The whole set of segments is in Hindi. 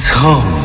is home।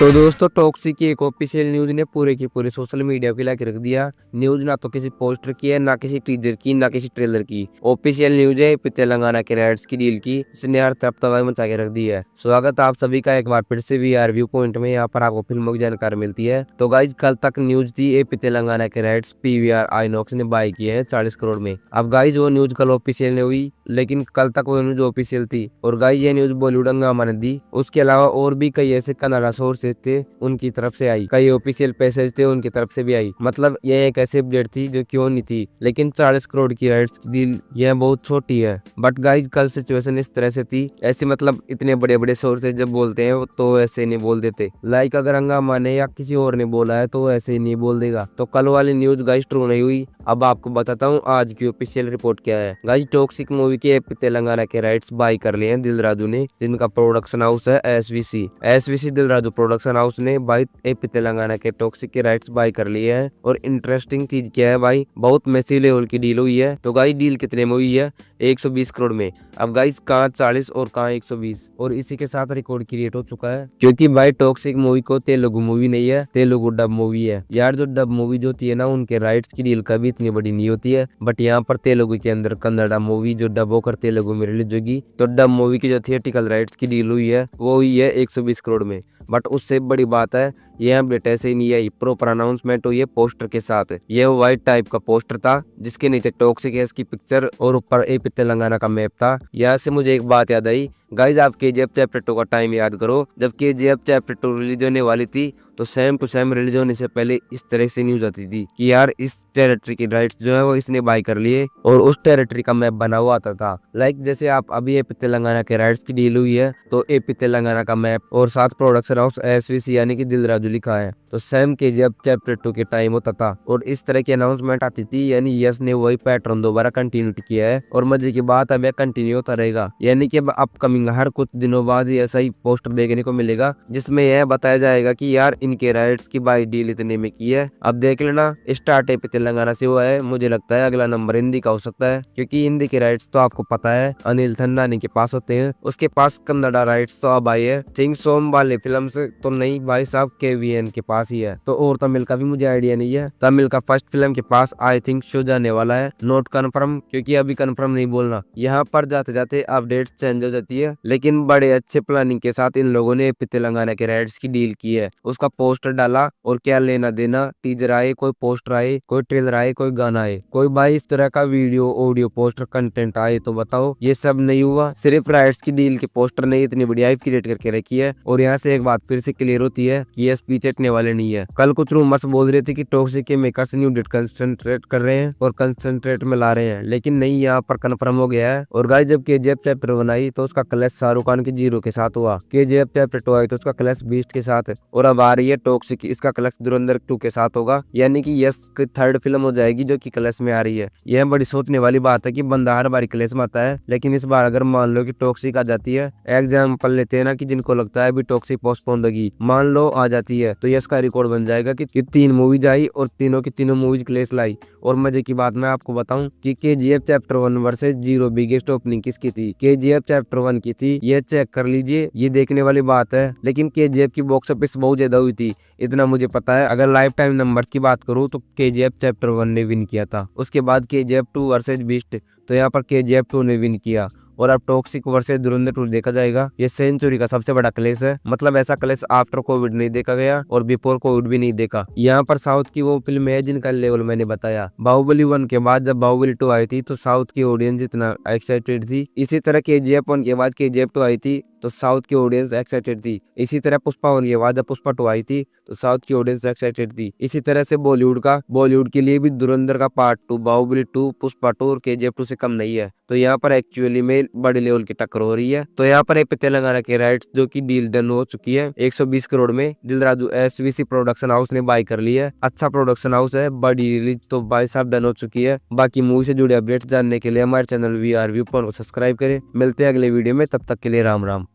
तो दोस्तों टॉक्सिक की एक ऑफिशियल न्यूज ने पूरे की पूरे सोशल मीडिया को हिला के रख दिया। न्यूज ना तो किसी पोस्टर की है, ना किसी टीजर की, ना किसी ट्रेलर की। ऑफिशियल न्यूज है तेलंगाना के राइट्स की डील की, इसने हर तरफ तबाही मचा के रख दी है। स्वागत आप सभी का एक बार फिर से VR व्यू पॉइंट में। यहाँ पर आपको फिल्मों की जानकारी मिलती है। तो गाइज कल तक न्यूज थी एपी तेलंगाना के राइट्स PVR आइनॉक्स ने बाय किए हैं 40 करोड़ में। अब गाइज वो न्यूज कल ऑफिशियल नहीं हुई, लेकिन कल तक वो न्यूज ऑफिशियल थी। और गाइज ये न्यूज बॉलीवुड हंगामा ने दी। उसके अलावा और भी कई ऐसे कनाडा सोर्सेज थे उनकी तरफ से आई, कई ऑफिशियल पैसेज थे उनकी तरफ से भी आई। मतलब ये एक ऐसी अपडेट थी जो क्यों नहीं थी। लेकिन 40 करोड़ की राइट्स की डील यह बहुत छोटी है। बट गाइज कल सिचुएशन इस तरह से थी, ऐसे मतलब इतने बड़े बड़े सोर्सेज जब बोलते हैं तो ऐसे नहीं बोल देते। लाइक अगर हंगामा ने या किसी और ने बोला है तो ऐसे ही नहीं बोल देगा। तो कल वाली न्यूज गाइज ट्रू नहीं हुई। अब आपको बताता हूँ आज की ऑफिशियल रिपोर्ट क्या है। गाइज टॉक्सिक मूवी के एपी तेलंगाना के राइट्स बाय कर लिए हैं दिल राजू ने, जिनका प्रोडक्शन हाउस है SVC दिल राजू प्रोडक्शन हाउस ने भाई एपी तेलंगाना के टॉक्सिक के राइट्स बाय कर लिए हैं। और इंटरेस्टिंग चीज क्या है भाई, बहुत मैसिव लेवल की डील हुई है। तो गाइस डील कितने में हुई है? 120 करोड़ में। अब गाइस कहाँ 40 और कहाँ 120, और इसी के साथ रिकॉर्ड क्रिएट हो चुका है। क्योंकि भाई टॉक्सिक मूवी को तेलुगु मूवी नहीं है, तेलुगु डब मूवी है यार। जो डब मूवी जो होती है ना, उनके राइट्स की डील कभी इतनी बड़ी नहीं होती है। बट यहाँ पर तेलुगु के अंदर कन्नड़ा मूवी जो डब होकर तेलुगु में रिलीज होगी, तो डब मूवी की जो थिएटिकल राइट्स की डील हुई है वो हुई है 120 करोड़ में। बट उससे बड़ी बात है, यह अपडेट ऐसे ही नहीं आई, प्रॉपर अनाउंसमेंट हुई है पोस्टर के साथ। यह व्हाइट टाइप का पोस्टर था जिसके नीचे टॉक्सिक एस की पिक्चर और ऊपर एपी तेलंगाना का मैप था। यहाँ से मुझे एक बात याद आई। गाइज आप KGF चैप्टर 2 का टाइम याद करो। जब KGF चैप्टर 2 रिलीज होने वाली थी तो सेम टू सेम रिलीज होने से पहले इस तरह से न्यूज आती थी कि यार इस टेरिटरी की राइट्स जो है वो इसने बाय कर लिए, और उस टेरिटरी का मैप बना हुआ आता था। लाइक जैसे आप अभी एपी तेलंगाना के राइट्स की डील हुई है तो एपी तेलंगाना का मैप और साथ प्रोडक्शन हाउस SVC यानी कि दिल राजू लिखा है, तो सेम KGF चैप्टर 2 के टाइम होता था और इस तरह की अनाउंसमेंट आती थी। यानी यस ने वही पैटर्न दोबारा कंटिन्यू किया है और मजे की बात अब कंटिन्यू होता रहेगा। यानी कि अब अपकमिंग हर कुछ दिनों बाद ही ऐसा ही पोस्टर देखने को मिलेगा जिसमें यह बताया जाएगा कि यार इनके राइट्स की बाय डील इतने में की है। अब देख लेना, स्टार्ट एपी तेलंगाना से हुआ है। मुझे लगता है अगला नंबर हिंदी का हो सकता है, क्योंकि हिंदी के राइट्स तो आपको पता है अनिल थन्नानी के पास होते हैं, उसके पास कन्नड़ा राइट्स तो अब आई है। थिंक सोम वाले फिल्म से तो नहीं भाई साहब, KVN के पास ही है। तो और तमिल का भी मुझे आइडिया नहीं है। तमिल का फर्स्ट फिल्म के पास आई थिंक शो जाने वाला है, नोट कन्फर्म, क्योंकि अभी कन्फर्म नहीं बोलना। यहाँ पर जाते जाते अपडेट्स चेंज हो जाती है, लेकिन बड़े अच्छे प्लानिंग के साथ इन लोगों ने एपी तेलंगाना के राइट्स की डील की है। उसका पोस्टर डाला और क्या लेना देना, टीजर आए, कोई पोस्टर आए, कोई ट्रेलर आए, कोई गाना आए, कोई भाई इस तरह का वीडियो ऑडियो पोस्टर कंटेंट आए, तो बताओ ये सब नहीं हुआ। सिर्फ राइट्स की डील के पोस्टर ने इतनी बड़ी हाइप क्रिएट करके रखी है। और यहाँ से एक बात फिर से क्लियर होती है कि ये स्पीच हटने वाले नहीं है। कल कुछ रूमर्स बोल रहे थे कि टॉक्सिक के मेकर्स न्यू डेट कंसंट्रेट कर रहे हैं और कंसंट्रेट में ला रहे हैं, लेकिन नहीं, यहाँ पर कंफर्म हो गया है। और गाइस जब KGF चैप्टर 1 आई तो उसका क्लैश शाहरुख खान की जीरो के साथ हुआ। KGF चैप्टर 2 आई तो उसका क्लैश बीस्ट के साथ, और अब आ रही है टॉक्सिक, इसका क्लैश धुरंधर 2 के साथ होगा। यानी कि यस की थर्ड फिल्म हो जाएगी जो कि क्लैश में आ रही है। यह बड़ी सोचने वाली बात है कि बंदा हर बार क्लैश में आता है, लेकिन इस बार अगर मान लो कि टॉक्सिक आ जाती है, एग्जाम्पल लेते हैं ना कि जिनको लगता है अभी टॉक्सिक पोस्टपोन होगी, मान लो आ जाती है, तो यस का रिकॉर्ड बन जाएगा कि 3 मूवीज आई और तीनों की तीनों मूवीज क्लैश लाई। और मजे की बात मैं आपको बताऊं कि KGF chapter 1 versus 0 biggest opening किसकी थी? KGF चैप्टर 1 की थी। ये चेक कर लीजिए, ये देखने वाली बात है। लेकिन KGF की बॉक्स ऑफिस बहुत ज्यादा हुई थी, इतना मुझे पता है। अगर लाइफ टाइम नंबर्स की बात करूं तो KGF चैप्टर 1 ने विन किया था। उसके बाद KGF 2 वर्सेस बीस्ट, तो यहाँ पर KGF 2 ने विन किया। और अब टॉक्सिक वर्सेस धुरंधर 2 देखा जाएगा। ये सेंचुरी का सबसे बड़ा क्लैश है। मतलब ऐसा क्लैश आफ्टर कोविड नहीं देखा गया और बिफोर कोविड भी नहीं देखा। यहाँ पर साउथ की वो फिल्म है जिनका लेवल मैंने बताया। बाहुबली 1 के बाद जब बाहुबली 2 आई थी तो साउथ की ऑडियंस इतना एक्साइटेड थी। इसी तरह KGF 1 के बाद KGF 2 आई थी तो साउथ की ऑडियंस एक्साइटेड थी। इसी तरह पुष्पा 1 के बाद जब पुष्पा 2 आई थी तो साउथ की ऑडियंस एक्साइटेड थी। इसी तरह से बॉलीवुड के लिए भी धुरंधर का पार्ट 2, बाहुबली 2, पुष्पा 2 और KGF 2 से कम नहीं है। तो यहाँ पर एक्चुअली में बड़े लेवल की टक्कर हो रही है। तो यहाँ पर एपी तेलंगाना के राइट्स जो की डील डन हो चुकी है 120 करोड़ में, दिल राजू SVC प्रोडक्शन हाउस ने बाय कर ली है। अच्छा प्रोडक्शन हाउस है, बड़ी रिलीज तो भाई साहब डन हो चुकी है। बाकी मूवी से जुड़े अपडेट्स जानने के लिए हमारे चैनल VR व्यू को सब्सक्राइब करें। मिलते हैं अगले वीडियो में, तब तक के लिए राम राम।